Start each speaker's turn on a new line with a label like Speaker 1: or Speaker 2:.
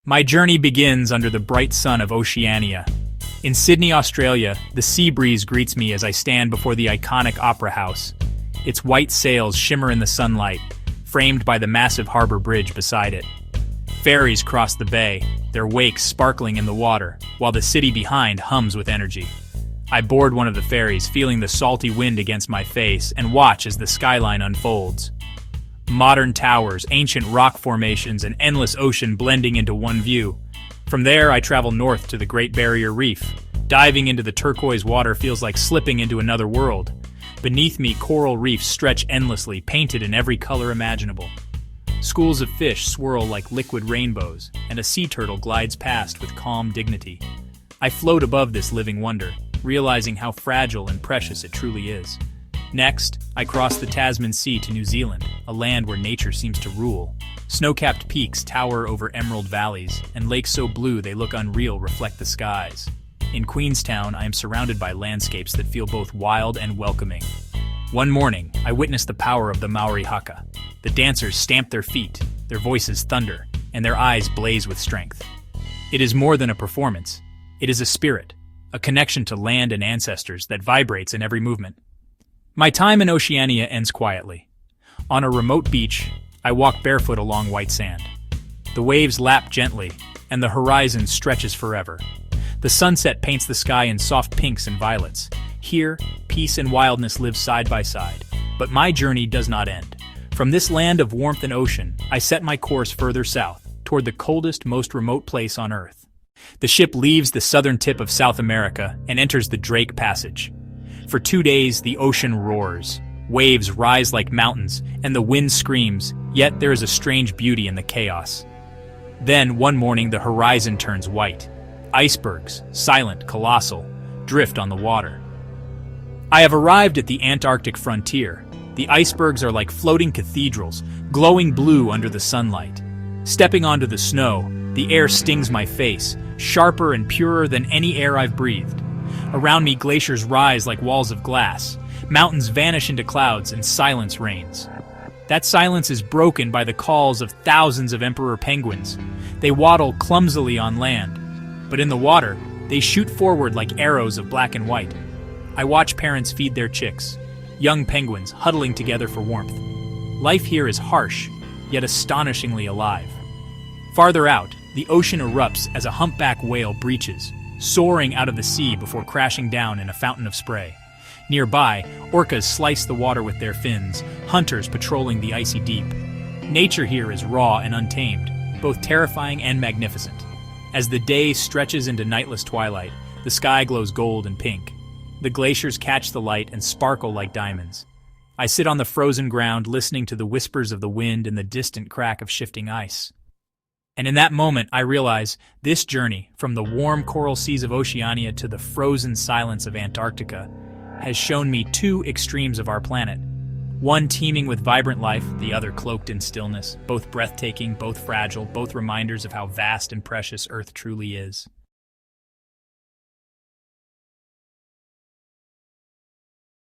Speaker 1: My journey begins under the bright sun of Oceania. In Sydney, Australia, the sea breeze greets me as I stand before the iconic Opera House. Its white sails shimmer in the sunlight, framed by the massive harbour bridge beside it. Ferries cross the bay, their wakes sparkling in the water, while the city behind hums with energy. I board one of the ferries, feeling the salty wind against my face, and watch as the skyline unfolds. Modern towers, ancient rock formations, and endless ocean blending into one view. From there, I travel north to the Great Barrier Reef. Diving into the turquoise water feels like slipping into another world. Beneath me, coral reefs stretch endlessly, painted in every color imaginable. Schools of fish swirl like liquid rainbows, and a sea turtle glides past with calm dignity. I float above this living wonder, realizing how fragile and precious it truly is. Next, I cross the Tasman Sea to New Zealand, a land where nature seems to rule. Snow-capped peaks tower over emerald valleys, and lakes so blue they look unreal reflect the skies. In Queenstown, I am surrounded by landscapes that feel both wild and welcoming. One morning, I witnessed the power of the Maori haka. The dancers stamp their feet, their voices thunder, and their eyes blaze with strength. It is more than a performance. It is a spirit, a connection to land and ancestors that vibrates in every movement. My time in Oceania ends quietly. On a remote beach, I walk barefoot along white sand. The waves lap gently, and the horizon stretches forever. The sunset paints the sky in soft pinks and violets. Here, peace and wildness live side by side. But my journey does not end. From this land of warmth and ocean, I set my course further south, toward the coldest, most remote place on Earth. The ship leaves the southern tip of South America and enters the Drake Passage. For 2 days, the ocean roars. Waves rise like mountains, and the wind screams, yet there is a strange beauty in the chaos. Then, one morning, the horizon turns white. Icebergs, silent, colossal, drift on the water. I have arrived at the Antarctic frontier. The icebergs are like floating cathedrals, glowing blue under the sunlight. Stepping onto the snow, the air stings my face, sharper and purer than any air I've breathed. Around me, glaciers rise like walls of glass. Mountains vanish into clouds, and silence reigns. That silence is broken by the calls of thousands of emperor penguins. They waddle clumsily on land, but in the water, they shoot forward like arrows of black and white. I watch parents feed their chicks, young penguins huddling together for warmth. Life here is harsh, yet astonishingly alive. Farther out, the ocean erupts as a humpback whale breaches, soaring out of the sea before crashing down in a fountain of spray. Nearby, orcas slice the water with their fins, hunters patrolling the icy deep. Nature here is raw and untamed, both terrifying and magnificent. As the day stretches into nightless twilight, the sky glows gold and pink. The glaciers catch the light and sparkle like diamonds. I sit on the frozen ground listening to the whispers of the wind and the distant crack of shifting ice. And in that moment, I realize this journey, from the warm coral seas of Oceania to the frozen silence of Antarctica, has shown me two extremes of our planet. One teeming with vibrant life, the other cloaked in stillness, both breathtaking, both fragile, both reminders of how vast and precious Earth truly is.